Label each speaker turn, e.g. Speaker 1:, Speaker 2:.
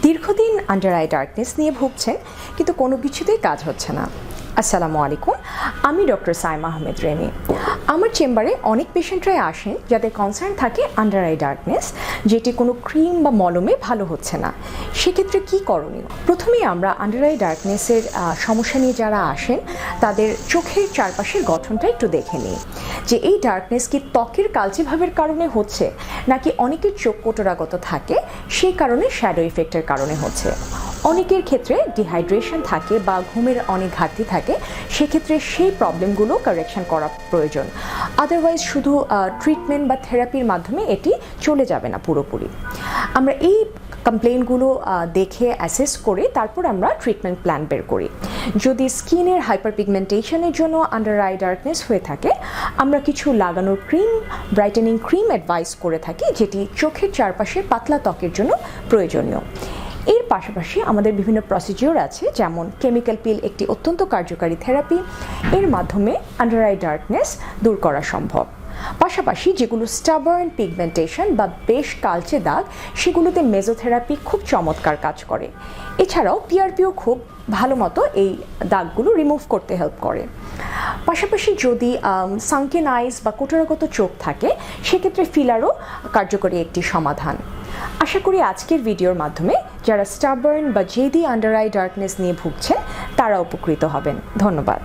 Speaker 1: দীর্ঘদিন under eye darkness নিয়ে ভুগছেন কিন্তু কোনো কিছুতেই কাজ হচ্ছে না। আসসালামু আলাইকুম, আমি ডক্টর সাইমা আহমেদ রেমি। আমার চেম্বারে অনেক পেশেন্টরাই আসেন যাদের কনসার্ন থাকে আন্ডার আই ডার্কনেস, যেটি কোনো ক্রিম বা মলমে ভালো হচ্ছে না। সেক্ষেত্রে কী করণীয়? প্রথমেই আমরা আন্ডার আই ডার্কনেসের সমস্যা নিয়ে যারা আসেন তাদের চোখের চারপাশের গঠনটা একটু দেখে নিই, যে এই ডার্কনেস কি ত্বকের কালচে ভাবের কারণে হচ্ছে নাকি অনেকের চোখ কোটরাগত থাকে সেই কারণে শ্যাডো ইফেক্টের কারণে হচ্ছে। অনেকের ক্ষেত্রে ডিহাইড্রেশন থাকে বা ঘুমের অনেক ঘাটতি থাকে, সেক্ষেত্রে সেই প্রবলেমগুলো কারেকশন করা প্রয়োজন। আদারওয়াইজ শুধু ট্রিটমেন্ট বা থেরাপির মাধ্যমে এটি চলে যাবে না পুরোপুরি। আমরা এই কমপ্লেনগুলো দেখে অ্যাসেস করে তারপর আমরা ট্রিটমেন্ট প্ল্যান বের করি। যদি স্কিনের হাইপারপিগমেন্টেশনের জন্য আন্ডার আই ডার্কনেস হয়ে থাকে, আমরা কিছু লাগানোর ক্রিম, ব্রাইটেনিং ক্রিম অ্যাডভাইস করে থাকি, যেটি চোখের চারপাশে পাতলা ত্বকের জন্য প্রয়োজনীয়। এর পাশাপাশি আমাদের বিভিন্ন প্রসিডিওর আছে, যেমন কেমিক্যাল পিল একটি অত্যন্ত কার্যকারী থেরাপি। এর মাধ্যমে আন্ডার আই ডার্কনেস দূর করা সম্ভব। পাশাপাশি যেগুলো স্টাবার্ন পিগমেন্টেশন বা বেশ কালচে দাগ, সেগুলোতে মেজোথেরাপি খুব চমৎকার কাজ করে। এছাড়াও পিআরপিও খুব ভালো মতো এই দাগগুলো রিমুভ করতে হেল্প করে। পাশাপাশি যদি সানকেন আইস বা কোটরাগত চোখ থাকে, সেক্ষেত্রে ফিলারও কার্যকরী একটি সমাধান। আশা করি আজকের ভিডিওর মাধ্যমে যারা স্টাবার্ন বা জেদি আন্ডার আই ডার্কনেস নিয়ে ভুগছেন তারা উপকৃত হবেন। ধন্যবাদ।